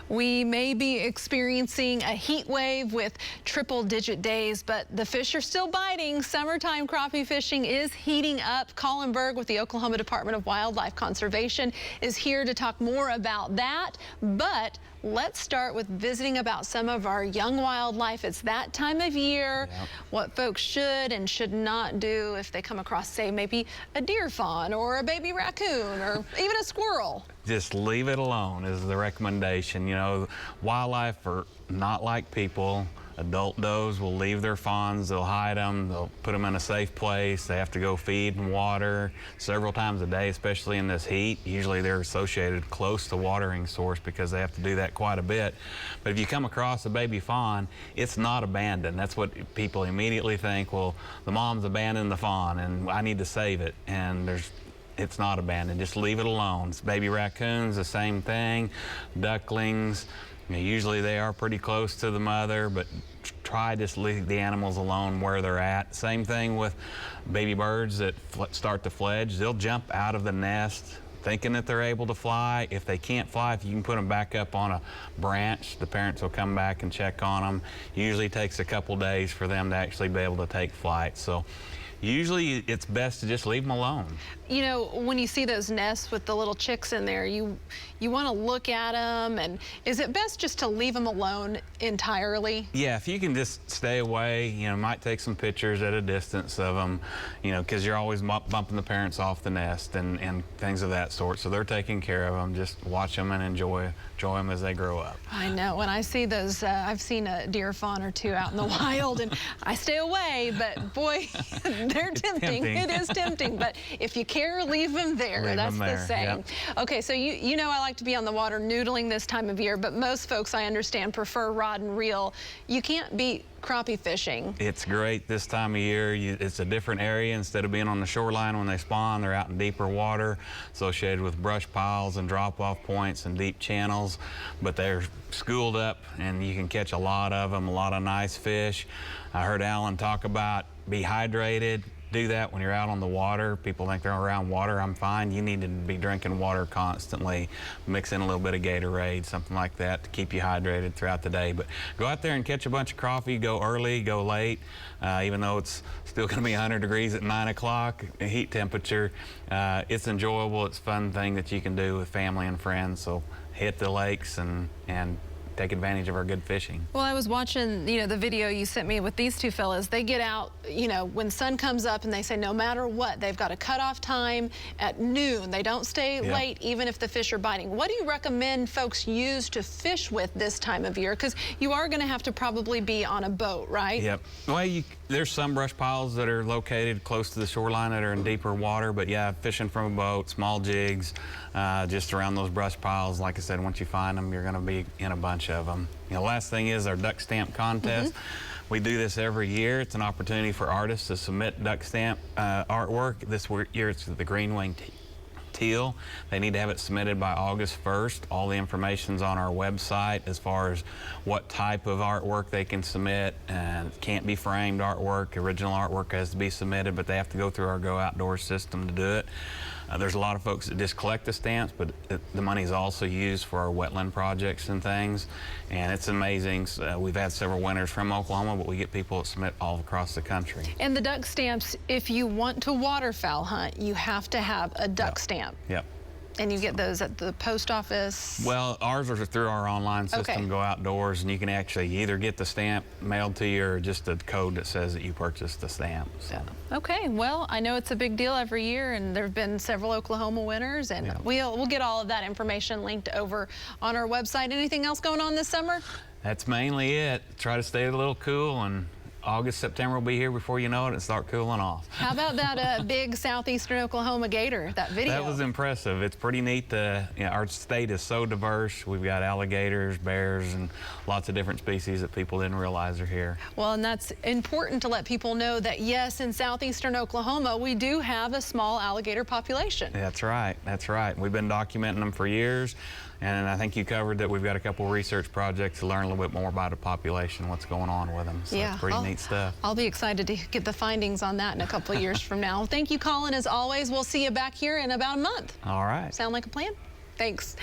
We may be experiencing a heat wave with triple-digit days, but the fish are still biting. Summertime crappie fishing is heating up. Colin Berg with the Oklahoma Department of Wildlife Conservation is here to talk more about that. But let's start with visiting about some of our young wildlife. It's that time of year, what folks should and should not do if they come across, say, maybe a deer fawn or a baby raccoon or even a squirrel. Just leave it alone is the recommendation. You know, wildlife are not like people. Adult does will leave their fawns, they'll hide them, they'll put them in a safe place. They have to go feed and water several times a day, especially in this heat. Usually they're associated close to watering source because they have to do that quite a bit. But if you come across a baby fawn, it's not abandoned. That's what people immediately think, well, the mom's abandoned the fawn and I need to save it. And it's not abandoned, just leave it alone. It's baby raccoons, the same thing, ducklings. You know, usually they are pretty close to the mother, but try to just leave the animals alone where they're at. Same thing with baby birds that start to fledge. They'll jump out of the nest thinking that they're able to fly. If they can't fly, if you can put them back up on a branch, the parents will come back and check on them. Usually takes a couple days for them to actually be able to take flight. So usually it's best to just leave them alone. You know, when you see those nests with the little chicks in there, you want to look at them, and is it best just to leave them alone entirely? Yeah, if you can just stay away, you know, might take some pictures at a distance of them, you know, because you're always bumping the parents off the nest and things of that sort. So they're taking care of them. Just watch them and enjoy them as they grow up. I know. When I see those, I've seen a deer fawn or two out in the wild, and I stay away, but boy, they're tempting. It is tempting, but if you care, leave them there. That's the saying. Yep. Okay, so you know I like to be on the water noodling this time of year, but most folks, I understand, prefer rod and reel. You can't beat crappie fishing. It's great this time of year. It's a different area. Instead of being on the shoreline when they spawn, they're out in deeper water associated with brush piles and drop-off points and deep channels, but they're schooled up and you can catch a lot of them, a lot of nice fish. I heard Alan talk about be hydrated. Do that when you're out on the water. People think they're around water. I'm fine. You need to be drinking water constantly. Mix in a little bit of Gatorade, something like that, to keep you hydrated throughout the day. But go out there and catch a bunch of crappie. Go early, go late. Even though it's still going to be 100 degrees at 9 o'clock, heat temperature, it's enjoyable. It's a fun thing that you can do with family and friends. So hit the lakes and take advantage of our good fishing. Well, I was watching, you know, the video you sent me with these two fellas. They get out, you know, when sun comes up, and they say no matter what, they've got a cutoff time at noon. They don't stay late, even if the fish are biting. What do you recommend folks use to fish with this time of year? Because you are going to have to probably be on a boat, right? Yep. Well, there's some brush piles that are located close to the shoreline that are in deeper water, but yeah, fishing from a boat, small jigs, just around those brush piles. Like I said, once you find them, you're going to be in a bunch of them. You know, last thing is our duck stamp contest. We do this every year. It's an opportunity for artists to submit duck stamp artwork. This year it's the green-winged teal. They need to have it submitted by August 1st. All the information's on our website as far as what type of artwork they can submit. And it can't be framed artwork. Original artwork has to be submitted, but they have to go through our Go Outdoors system to do it. There's a lot of folks that just collect the stamps, but the money is also used for our wetland projects and things. And it's amazing. We've had several winners from Oklahoma, but we get people that submit all across the country. And the duck stamps, if you want to waterfowl hunt, you have to have a duck stamp. Yep. And you get those at the post office? Well, ours are through our online system, Go Outdoors, and you can actually either get the stamp mailed to you or just a code that says that you purchased the stamp. So. Okay, well, I know it's a big deal every year, and there have been several Oklahoma winners, and we'll get all of that information linked over on our website. Anything else going on this summer? That's mainly it. Try to stay a little cool, and August, September will be here before you know it and start cooling off. How about that big southeastern Oklahoma gator, that video? That was impressive. It's pretty neat. You know, our state is so diverse. We've got alligators, bears, and lots of different species that people didn't realize are here. Well, and that's important to let people know that, yes, in southeastern Oklahoma, we do have a small alligator population. That's right. That's right. We've been documenting them for years. And I think you covered that we've got a couple research projects to learn a little bit more about the population, what's going on with them. So it's pretty neat stuff. I'll be excited to get the findings on that in a couple of years from now. Thank you, Colin, as always. We'll see you back here in about a month. All right. Sound like a plan? Thanks.